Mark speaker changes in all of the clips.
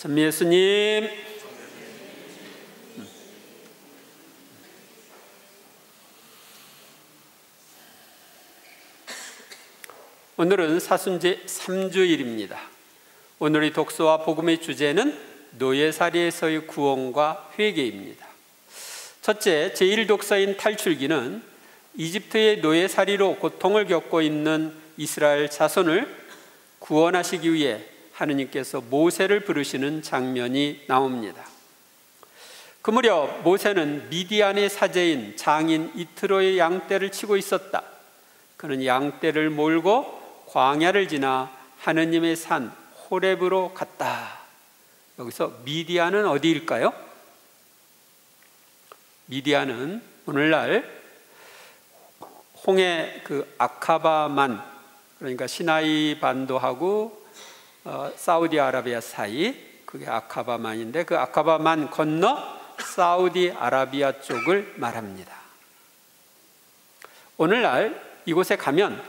Speaker 1: 전미 예수님. 오늘은 사순제 3주일입니다. 오늘의 독서와 복음의 주제는 노예살이에서의 구원과 회개입니다. 첫째, 제1독서인 탈출기는 이집트의 노예살이로 고통을 겪고 있는 이스라엘 자손을 구원하시기 위해 하느님께서 모세를 부르시는 장면이 나옵니다. 그 무렵 모세는 미디안의 사제인 장인 이트로의 양떼를 치고 있었다. 그는 양떼를 몰고 광야를 지나 하느님의 산 호렙으로 갔다. 여기서 미디안은 어디일까요? 미디안은 오늘날 홍해 아카바만, 그러니까 시나이 반도하고 사우디아라비아 사이, 그게 아카바만인데 그 아카바만 건너 사우디아라비아 쪽을 말합니다. 오늘날 이곳에 가면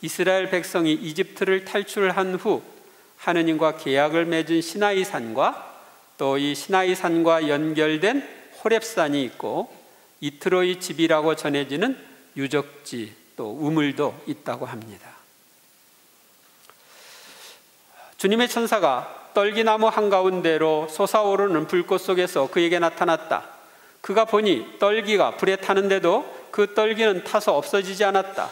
Speaker 1: 이스라엘 백성이 이집트를 탈출한 후 하느님과 계약을 맺은 시나이산과 또 이 시나이산과 연결된 호렙산이 있고 이트로의 집이라고 전해지는 유적지 또 우물도 있다고 합니다. 주님의 천사가 떨기나무 한가운데로 솟아오르는 불꽃 속에서 그에게 나타났다. 그가 보니 떨기가 불에 타는데도 그 떨기는 타서 없어지지 않았다.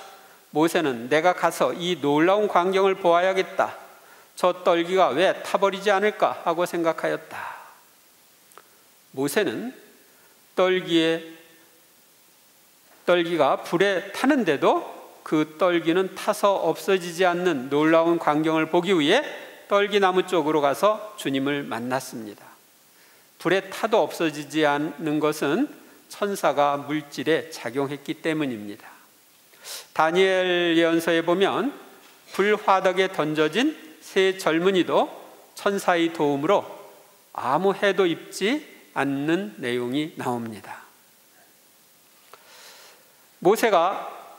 Speaker 1: 모세는 내가 가서 이 놀라운 광경을 보아야겠다. 저 떨기가 왜 타버리지 않을까 하고 생각하였다. 모세는 떨기가 불에 타는데도 그 떨기는 타서 없어지지 않는 놀라운 광경을 보기 위해 떨기나무 쪽으로 가서 주님을 만났습니다. 불에 타도 없어지지 않는 것은 천사가 물질에 작용했기 때문입니다. 다니엘 예언서에 보면 불화덕에 던져진 세 젊은이도 천사의 도움으로 아무 해도 입지 않는 내용이 나옵니다. 모세가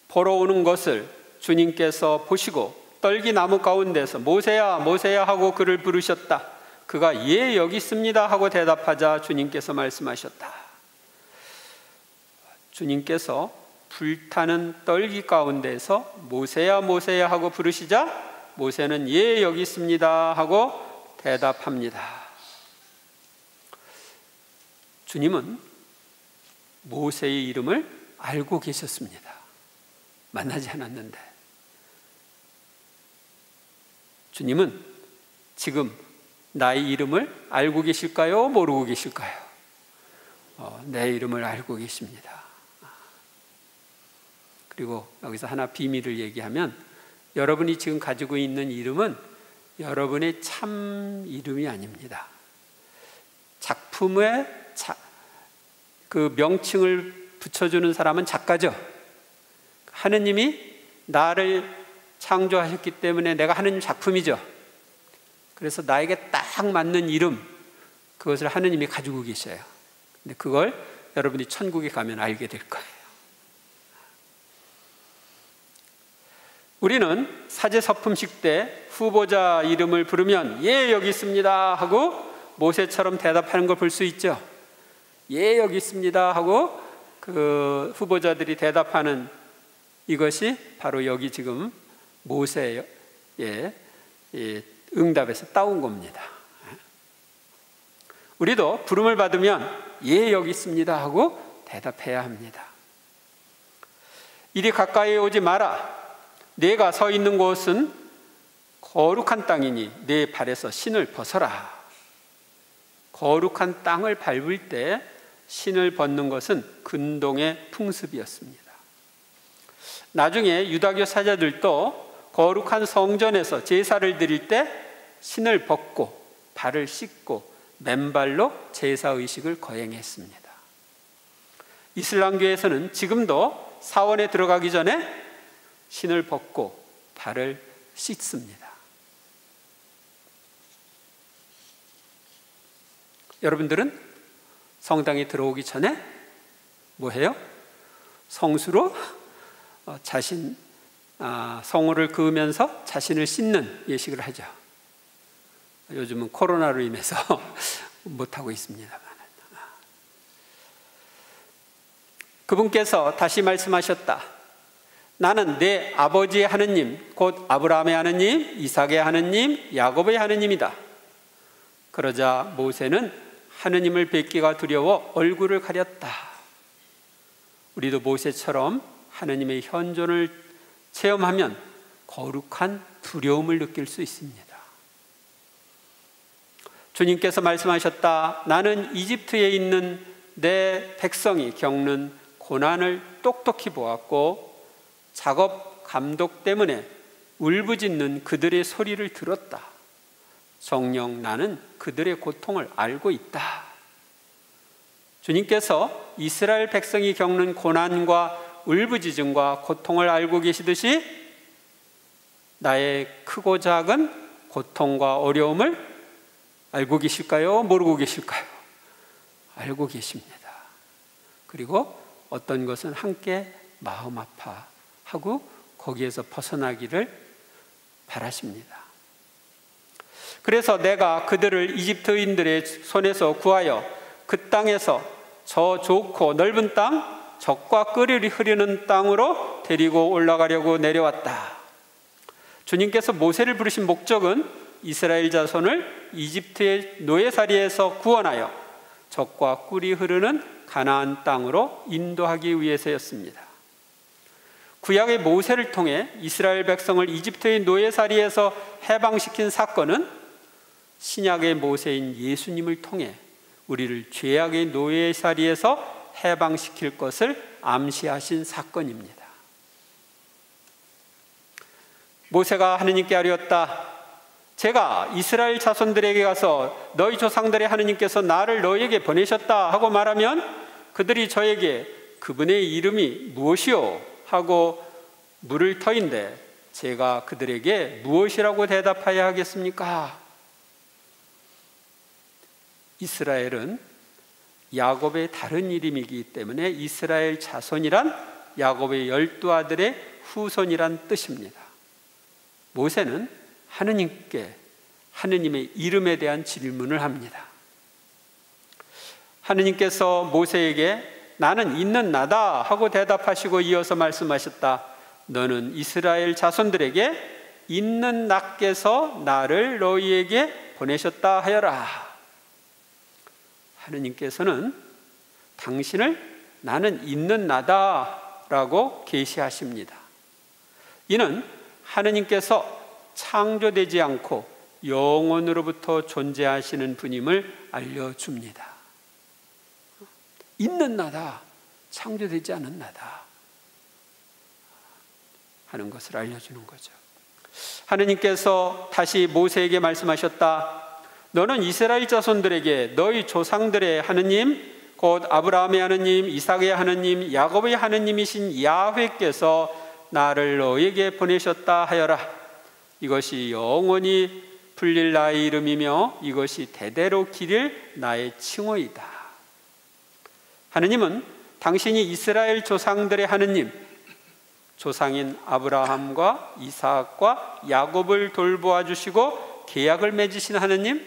Speaker 1: 보러 오는 것을 주님께서 보시고 떨기나무 가운데서 모세야 모세야 하고 그를 부르셨다. 그가 예 여기 있습니다 하고 대답하자 주님께서 말씀하셨다. 주님께서 불타는 떨기 가운데서 모세야 모세야 하고 부르시자 모세는 예 여기 있습니다 하고 대답합니다. 주님은 모세의 이름을 알고 계셨습니다. 만나지 않았는데 주님은 지금 나의 이름을 알고 계실까요? 모르고 계실까요? 내 이름을 알고 계십니다. 그리고 여기서 하나 비밀을 얘기하면 여러분이 지금 가지고 있는 이름은 여러분의 참 이름이 아닙니다. 작품에 그 명칭을 붙여주는 사람은 작가죠. 하느님이 나를 창조하셨기 때문에 내가 하느님 작품이죠. 그래서 나에게 딱 맞는 이름, 그것을 하느님이 가지고 계셔요. 근데 그걸 여러분이 천국에 가면 알게 될 거예요. 우리는 사제 서품식 때 후보자 이름을 부르면 예 여기 있습니다 하고 모세처럼 대답하는 걸 볼 수 있죠. 예 여기 있습니다 하고 그 후보자들이 대답하는 이것이 바로 여기 지금 모세의 응답에서 따온 겁니다. 우리도 부름을 받으면 예 여기 있습니다 하고 대답해야 합니다. 이리 가까이 오지 마라. 내가 서 있는 곳은 거룩한 땅이니 내 발에서 신을 벗어라. 거룩한 땅을 밟을 때 신을 벗는 것은 근동의 풍습이었습니다. 나중에 유다교 사자들도 거룩한 성전에서 제사를 드릴 때 신을 벗고 발을 씻고 맨발로 제사의식을 거행했습니다. 이슬람교에서는 지금도 사원에 들어가기 전에 신을 벗고 발을 씻습니다. 여러분들은 성당에 들어오기 전에 뭐 해요? 성수로 성호를 그으면서 자신을 씻는 예식을 하죠. 요즘은 코로나로 인해서 못하고 있습니다만. 그분께서 다시 말씀하셨다. 나는 내 아버지의 하느님, 곧 아브라함의 하느님, 이삭의 하느님, 야곱의 하느님이다. 그러자 모세는 하느님을 뵙기가 두려워 얼굴을 가렸다. 우리도 모세처럼 하느님의 현존을 체험하면 거룩한 두려움을 느낄 수 있습니다. 주님께서 말씀하셨다. 나는 이집트에 있는 내 백성이 겪는 고난을 똑똑히 보았고 작업 감독 때문에 울부짖는 그들의 소리를 들었다. 정녕 나는 그들의 고통을 알고 있다. 주님께서 이스라엘 백성이 겪는 고난과 울부짖음과 고통을 알고 계시듯이 나의 크고 작은 고통과 어려움을 알고 계실까요? 모르고 계실까요? 알고 계십니다. 그리고 어떤 것은 함께 마음 아파하고 거기에서 벗어나기를 바라십니다. 그래서 내가 그들을 이집트인들의 손에서 구하여 그 땅에서 저 좋고 넓은 땅, 젖과 꿀이 흐르는 땅으로 데리고 올라가려고 내려왔다. 주님께서 모세를 부르신 목적은 이스라엘 자손을 이집트의 노예살이에서 구원하여 젖과 꿀이 흐르는 가나안 땅으로 인도하기 위해서였습니다. 구약의 모세를 통해 이스라엘 백성을 이집트의 노예살이에서 해방시킨 사건은 신약의 모세인 예수님을 통해 우리를 죄악의 노예살이에서 해방시킬 것을 암시하신 사건입니다. 모세가 하느님께 아뢰었다. 제가 이스라엘 자손들에게 가서 너희 조상들의 하느님께서 나를 너희에게 보내셨다 하고 말하면 그들이 저에게 그분의 이름이 무엇이요? 하고 물을 터인데 제가 그들에게 무엇이라고 대답해야 하겠습니까? 이스라엘은 야곱의 다른 이름이기 때문에 이스라엘 자손이란 야곱의 12아들의 후손이란 뜻입니다. 모세는 하느님께 하느님의 이름에 대한 질문을 합니다. 하느님께서 모세에게 나는 있는 나다 하고 대답하시고 이어서 말씀하셨다. 너는 이스라엘 자손들에게 있는 나께서 나를 너희에게 보내셨다 하여라. 하느님께서는 당신을 나는 있는 나다 라고 계시하십니다. 이는 하느님께서 창조되지 않고 영원으로부터 존재하시는 분임을 알려줍니다. 있는 나다, 창조되지 않은 나다 하는 것을 알려주는 거죠. 하느님께서 다시 모세에게 말씀하셨다. 너는 이스라엘 자손들에게 너희 조상들의 하느님, 곧 아브라함의 하느님, 이삭의 하느님, 야곱의 하느님이신 야훼께서 나를 너에게 보내셨다 하여라. 이것이 영원히 불릴 나의 이름이며 이것이 대대로 기릴 나의 칭호이다. 하느님은 당신이 이스라엘 조상들의 하느님, 조상인 아브라함과 이삭과 야곱을 돌보아 주시고 계약을 맺으신 하느님,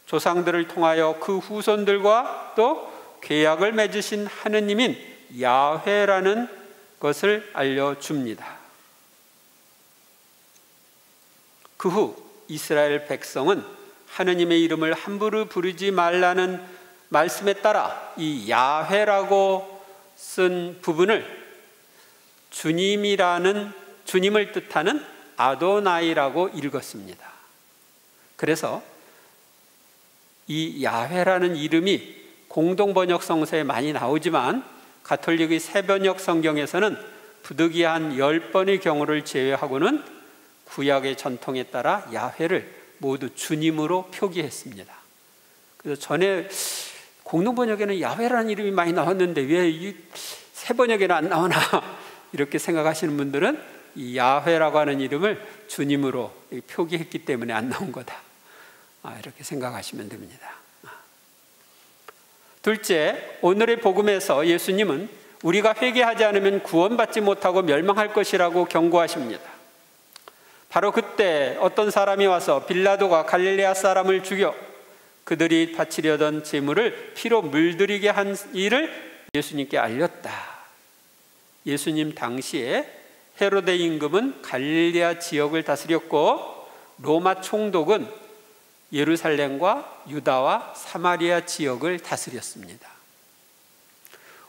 Speaker 1: 조상들을 통하여 그 후손들과 또 계약을 맺으신 하느님인 야훼라는 것을 알려줍니다. 그 후 이스라엘 백성은 하느님의 이름을 함부로 부르지 말라는 말씀에 따라 이 야훼라고 쓴 부분을 주님을 뜻하는 아도나이라고 읽었습니다. 그래서 이 야훼라는 이름이 공동번역 성서에 많이 나오지만 가톨릭의 새번역 성경에서는 부득이한 10번의 경우를 제외하고는 구약의 전통에 따라 야훼를 모두 주님으로 표기했습니다. 그래서 전에 공동번역에는 야훼라는 이름이 많이 나왔는데 왜 이 새번역에는 안 나오나 이렇게 생각하시는 분들은 이 야훼라고 하는 이름을 주님으로 표기했기 때문에 안 나온 거다, 이렇게 생각하시면 됩니다. 둘째, 오늘의 복음에서 예수님은 우리가 회개하지 않으면 구원받지 못하고 멸망할 것이라고 경고하십니다. 바로 그때 어떤 사람이 와서 빌라도가 갈릴레아 사람을 죽여 그들이 바치려던 제물을 피로 물들이게 한 일을 예수님께 알렸다. 예수님 당시에 헤로데 임금은 갈릴레아 지역을 다스렸고 로마 총독은 예루살렘과 유다와 사마리아 지역을 다스렸습니다.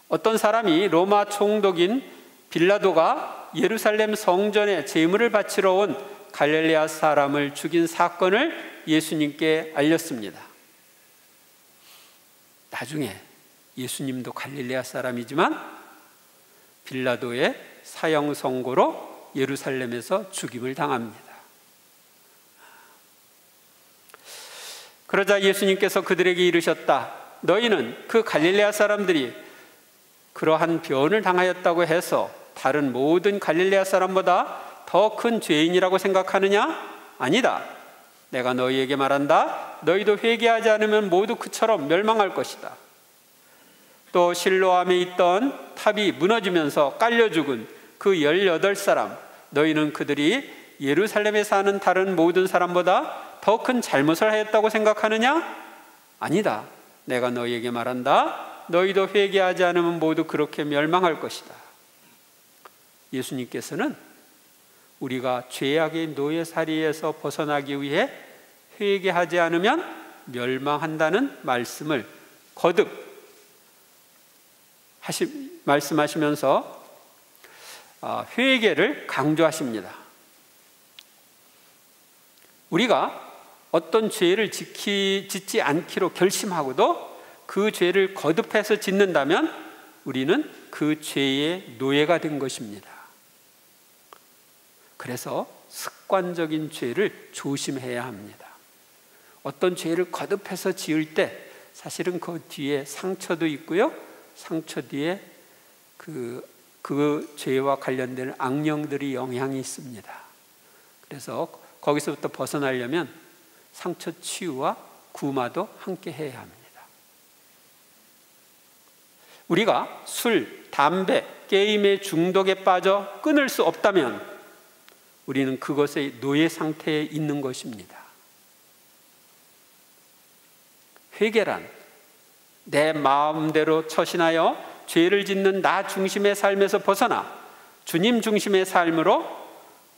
Speaker 1: 어떤 사람이 로마 총독인 빌라도가 예루살렘 성전에 제물을 바치러 온 갈릴레아 사람을 죽인 사건을 예수님께 알렸습니다. 나중에 예수님도 갈릴레아 사람이지만 빌라도의 사형 선고로 예루살렘에서 죽임을 당합니다. 그러자 예수님께서 그들에게 이르셨다. 너희는 그 갈릴레아 사람들이 그러한 변을 당하였다고 해서 다른 모든 갈릴레아 사람보다 더 큰 죄인이라고 생각하느냐? 아니다. 내가 너희에게 말한다. 너희도 회개하지 않으면 모두 그처럼 멸망할 것이다. 또 실로암에 있던 탑이 무너지면서 깔려 죽은 그 18사람, 너희는 그들이 예루살렘에 사는 다른 모든 사람보다 더 큰 잘못을 하였다고 생각하느냐? 아니다. 내가 너희에게 말한다. 너희도 회개하지 않으면 모두 그렇게 멸망할 것이다. 예수님께서는 우리가 죄악의 노예살이에서 벗어나기 위해 회개하지 않으면 멸망한다는 말씀을 거듭 말씀하시면서 회개를 강조하십니다. 우리가 어떤 죄를 짓지 않기로 결심하고도 그 죄를 거듭해서 짓는다면 우리는 그 죄의 노예가 된 것입니다. 그래서 습관적인 죄를 조심해야 합니다. 어떤 죄를 거듭해서 지을 때 사실은 그 뒤에 상처도 있고요. 상처 뒤에 그 죄와 관련된 악령들이 영향이 있습니다. 그래서 거기서부터 벗어나려면 상처 치유와 구마도 함께 해야 합니다. 우리가 술, 담배, 게임의 중독에 빠져 끊을 수 없다면 우리는 그것의 노예 상태에 있는 것입니다. 회개란 내 마음대로 처신하여 죄를 짓는 나 중심의 삶에서 벗어나 주님 중심의 삶으로,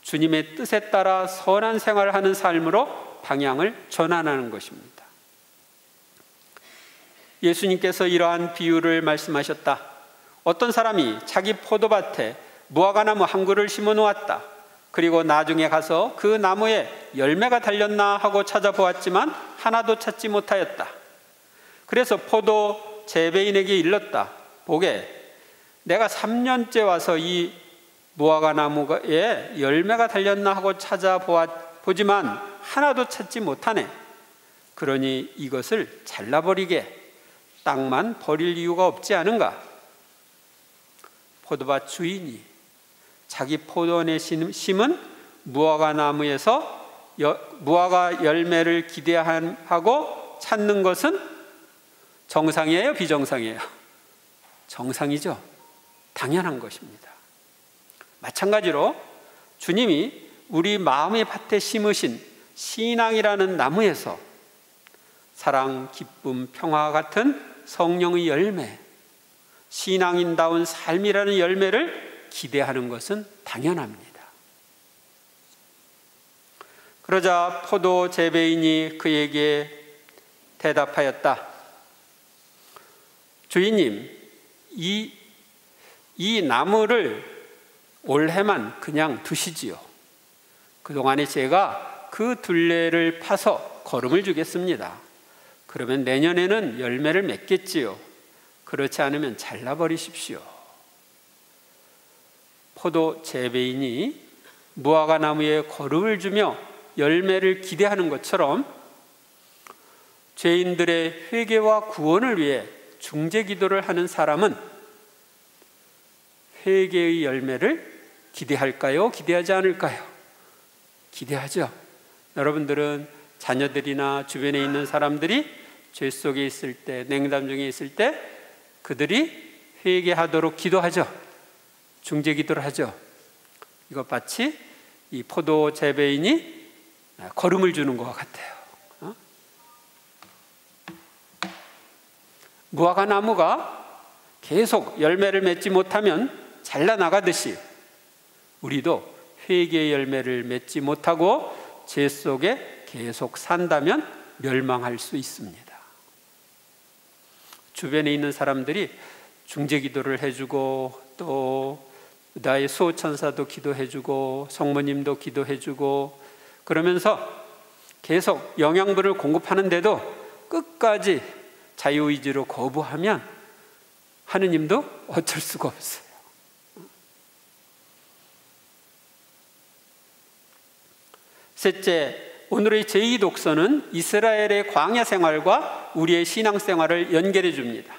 Speaker 1: 주님의 뜻에 따라 선한 생활을 하는 삶으로 방향을 전환하는 것입니다. 예수님께서 이러한 비유를 말씀하셨다. 어떤 사람이 자기 포도밭에 무화과나무 한 그루를 심어 놓았다. 그리고 나중에 가서 그 나무에 열매가 달렸나 하고 찾아보았지만 하나도 찾지 못하였다. 그래서 포도 재배인에게 일렀다. 보게, 내가 3년째 와서 이 무화과 나무에 열매가 달렸나 하고 찾아보지만 하나도 찾지 못하네. 그러니 이것을 잘라버리게, 땅만 버릴 이유가 없지 않은가? 포도밭 주인이 자기 포도원에 심은 무화과 나무에서 무화과 열매를 기대하고 찾는 것은 정상이에요? 비정상이에요? 정상이죠. 당연한 것입니다. 마찬가지로 주님이 우리 마음의 밭에 심으신 신앙이라는 나무에서 사랑, 기쁨, 평화 같은 성령의 열매, 신앙인다운 삶이라는 열매를 기대하는 것은 당연합니다. 그러자 포도 재배인이 그에게 대답하였다. 주인님, 이 나무를 올해만 그냥 두시지요. 그동안에 제가 그 둘레를 파서 거름을 주겠습니다. 그러면 내년에는 열매를 맺겠지요. 그렇지 않으면 잘라버리십시오. 포도 재배인이 무화과 나무에 거름을 주며 열매를 기대하는 것처럼 죄인들의 회개와 구원을 위해 중재 기도를 하는 사람은 회개의 열매를 기대할까요? 기대하지 않을까요? 기대하죠. 여러분들은 자녀들이나 주변에 있는 사람들이 죄 속에 있을 때, 냉담 중에 있을 때 그들이 회개하도록 기도하죠. 중재 기도를 하죠. 이것 마치 이 포도 재배인이 거름을 주는 것 같아요. 무화과 나무가 계속 열매를 맺지 못하면 잘라나가듯이 우리도 회개의 열매를 맺지 못하고 죄 속에 계속 산다면 멸망할 수 있습니다. 주변에 있는 사람들이 중재기도를 해주고 또 나의 수호천사도 기도해주고 성모님도 기도해주고 그러면서 계속 영양분을 공급하는데도 끝까지 자유의지로 거부하면 하느님도 어쩔 수가 없어요. 셋째, 오늘의 제2 독서는 이스라엘의 광야 생활과 우리의 신앙 생활을 연결해 줍니다.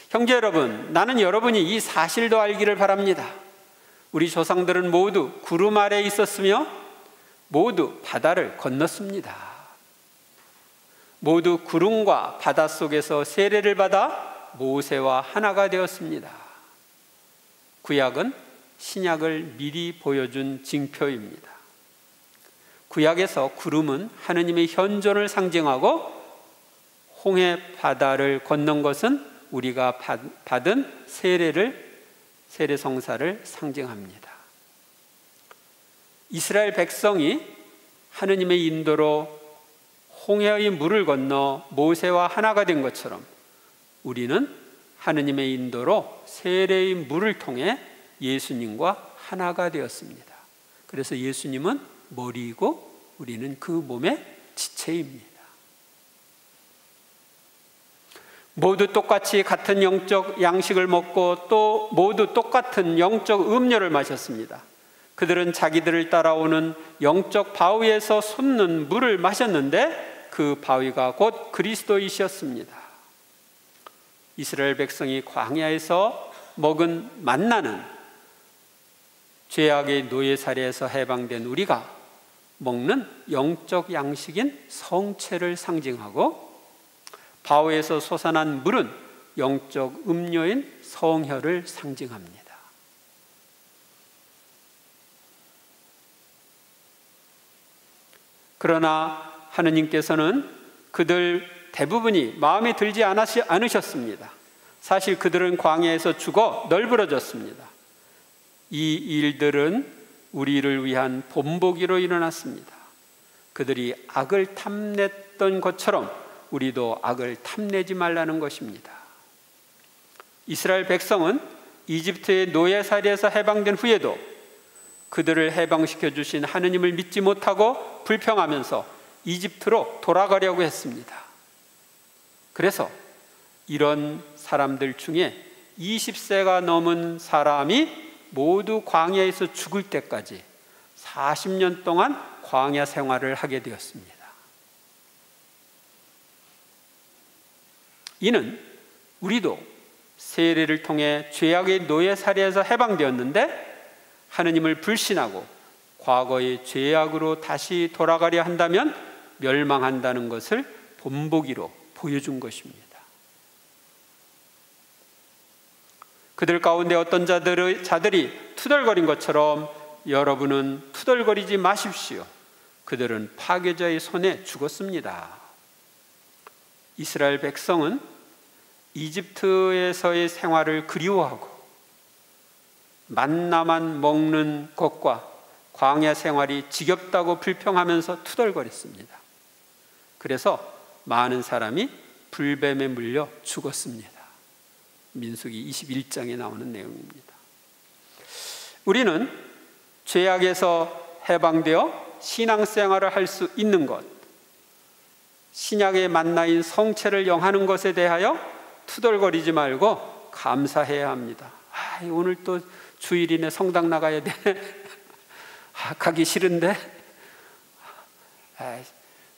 Speaker 1: 형제 여러분, 나는 여러분이 이 사실도 알기를 바랍니다. 우리 조상들은 모두 구름 아래에 있었으며 모두 바다를 건넜습니다. 모두 구름과 바다 속에서 세례를 받아 모세와 하나가 되었습니다. 구약은 신약을 미리 보여준 징표입니다. 구약에서 구름은 하느님의 현존을 상징하고 홍해 바다를 건넌 것은 우리가 받은 세례 성사를 상징합니다. 이스라엘 백성이 하느님의 인도로 홍해의 물을 건너 모세와 하나가 된 것처럼 우리는 하느님의 인도로 세례의 물을 통해 예수님과 하나가 되었습니다. 그래서 예수님은 머리이고 우리는 그 몸의 지체입니다. 모두 똑같이 같은 영적 양식을 먹고 또 모두 똑같은 영적 음료를 마셨습니다. 그들은 자기들을 따라오는 영적 바위에서 솟는 물을 마셨는데 그 바위가 곧 그리스도이셨습니다. 이스라엘 백성이 광야에서 먹은 만나는 죄악의 노예살이에서 해방된 우리가 먹는 영적 양식인 성체를 상징하고 바위에서 솟아난 물은 영적 음료인 성혈을 상징합니다. 그러나 하느님께서는 그들 대부분이 마음에 들지 않으셨습니다. 사실 그들은 광야에서 죽어 널브러졌습니다. 이 일들은 우리를 위한 본보기로 일어났습니다. 그들이 악을 탐냈던 것처럼 우리도 악을 탐내지 말라는 것입니다. 이스라엘 백성은 이집트의 노예살이에서 해방된 후에도 그들을 해방시켜 주신 하느님을 믿지 못하고 불평하면서 이집트로 돌아가려고 했습니다. 그래서 이런 사람들 중에 20세가 넘은 사람이 모두 광야에서 죽을 때까지 40년 동안 광야 생활을 하게 되었습니다. 이는 우리도 세례를 통해 죄악의 노예살이에서 해방되었는데 하느님을 불신하고 과거의 죄악으로 다시 돌아가려 한다면 멸망한다는 것을 본보기로 보여준 것입니다. 그들 가운데 어떤 자들이 투덜거린 것처럼 여러분은 투덜거리지 마십시오. 그들은 파괴자의 손에 죽었습니다. 이스라엘 백성은 이집트에서의 생활을 그리워하고 만나만 먹는 것과 광야 생활이 지겹다고 불평하면서 투덜거렸습니다. 그래서 많은 사람이 불뱀에 물려 죽었습니다. 민수기 21장에 나오는 내용입니다. 우리는 죄악에서 해방되어 신앙생활을 할 수 있는 것, 신약의 만나인 성체를 영하는 것에 대하여 투덜거리지 말고 감사해야 합니다. 오늘 또 주일이네, 성당 나가야 돼. 가기 싫은데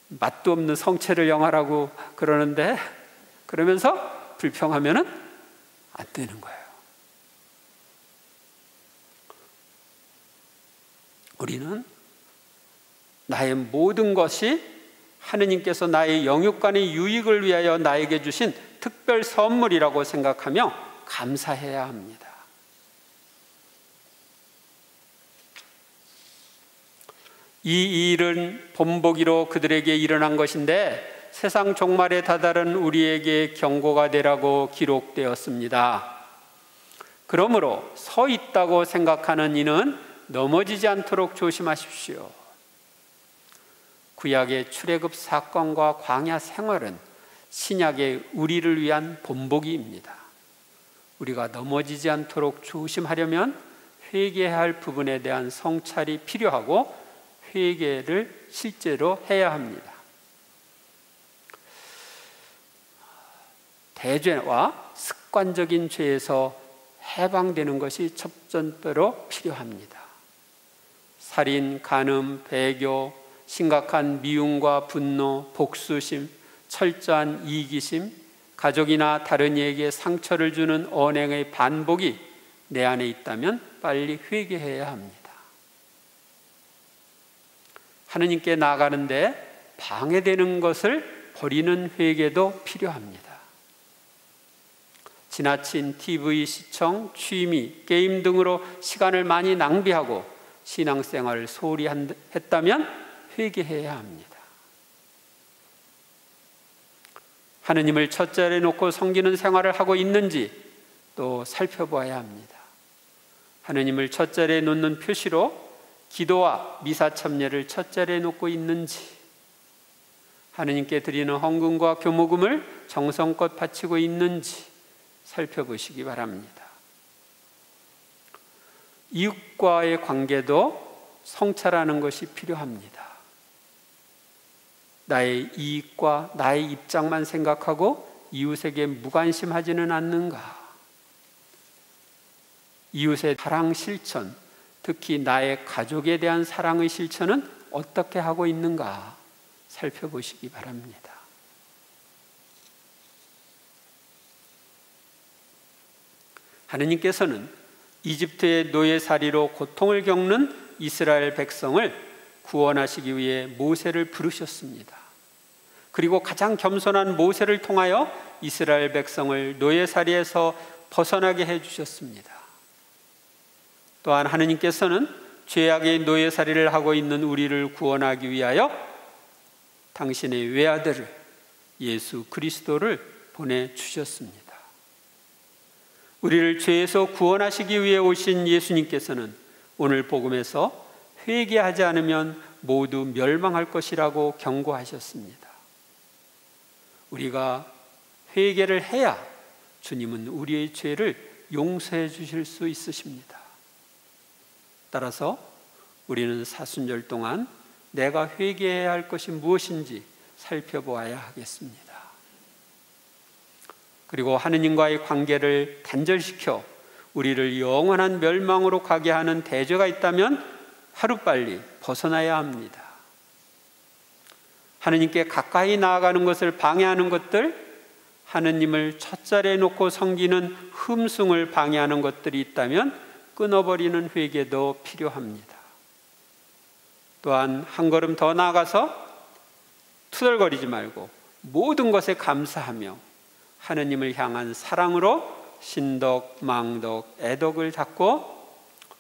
Speaker 1: 맛도 없는 성체를 영하라고 그러는데, 그러면서 불평하면은 안 되는 거예요. 우리는 나의 모든 것이 하느님께서 나의 영육간의 유익을 위하여 나에게 주신 특별 선물이라고 생각하며 감사해야 합니다. 이 일은 본보기로 그들에게 일어난 것인데 세상 종말에 다다른 우리에게 경고가 되라고 기록되었습니다. 그러므로 서 있다고 생각하는 이는 넘어지지 않도록 조심하십시오. 구약의 출애굽 사건과 광야 생활은 신약의 우리를 위한 본보기입니다. 우리가 넘어지지 않도록 조심하려면 회개해야 할 부분에 대한 성찰이 필요하고 회개를 실제로 해야 합니다. 대죄와 습관적인 죄에서 해방되는 것이 첫 번째로 필요합니다. 살인, 간음, 배교, 심각한 미움과 분노, 복수심, 철저한 이기심, 가족이나 다른 이에게 상처를 주는 언행의 반복이 내 안에 있다면 빨리 회개해야 합니다. 하느님께 나아가는데 방해되는 것을 버리는 회개도 필요합니다. 지나친 TV 시청, 취미, 게임 등으로 시간을 많이 낭비하고 신앙생활을 소홀히 했다면 회개해야 합니다. 하느님을 첫 자리에 놓고 섬기는 생활을 하고 있는지 또 살펴보아야 합니다. 하느님을 첫 자리에 놓는 표시로 기도와 미사 참여를 첫 자리에 놓고 있는지, 하느님께 드리는 헌금과 교모금을 정성껏 바치고 있는지 살펴보시기 바랍니다. 이웃과의 관계도 성찰하는 것이 필요합니다. 나의 이익과 나의 입장만 생각하고 이웃에게 무관심하지는 않는가? 이웃의 사랑 실천, 특히 나의 가족에 대한 사랑의 실천은 어떻게 하고 있는가 살펴보시기 바랍니다. 하느님께서는 이집트의 노예살이로 고통을 겪는 이스라엘 백성을 구원하시기 위해 모세를 부르셨습니다. 그리고 가장 겸손한 모세를 통하여 이스라엘 백성을 노예살이에서 벗어나게 해주셨습니다. 또한 하느님께서는 죄악의 노예살이를 하고 있는 우리를 구원하기 위하여 당신의 외아들을 예수 그리스도를 보내주셨습니다. 우리를 죄에서 구원하시기 위해 오신 예수님께서는 오늘 복음에서 회개하지 않으면 모두 멸망할 것이라고 경고하셨습니다. 우리가 회개를 해야 주님은 우리의 죄를 용서해 주실 수 있으십니다. 따라서 우리는 사순절 동안 내가 회개해야 할 것이 무엇인지 살펴보아야 하겠습니다. 그리고 하느님과의 관계를 단절시켜 우리를 영원한 멸망으로 가게 하는 대죄가 있다면 하루빨리 벗어나야 합니다. 하느님께 가까이 나아가는 것을 방해하는 것들, 하느님을 첫 자리에 놓고 섬기는 흠숭을 방해하는 것들이 있다면 끊어버리는 회개도 필요합니다. 또한 한 걸음 더 나아가서 투덜거리지 말고 모든 것에 감사하며 하느님을 향한 사랑으로 신덕, 망덕, 애덕을 닦고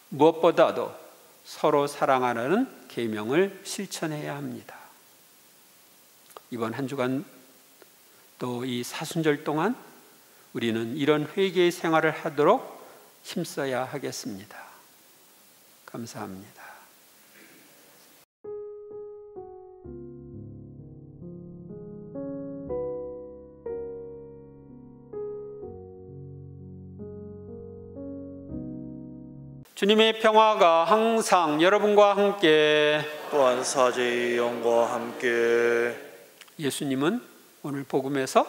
Speaker 1: 무엇보다도 서로 사랑하라는 계명을 실천해야 합니다. 이번 한 주간 또 이 사순절 동안 우리는 이런 회개의 생활을 하도록 힘써야 하겠습니다. 감사합니다. 주님의 평화가 항상 여러분과 함께
Speaker 2: 또한 사제의 영과 함께.
Speaker 1: 예수님은 오늘 복음에서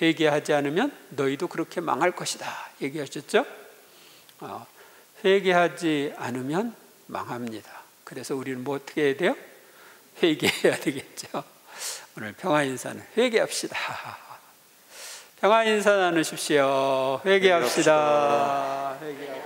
Speaker 1: 회개하지 않으면 너희도 그렇게 망할 것이다 얘기하셨죠? 회개하지 않으면 망합니다. 그래서 우리는 뭐 어떻게 해야 돼요? 회개해야 되겠죠. 오늘 평화 인사는 회개합시다. 평화 인사 나누십시오. 회개합시다. 회개합시다.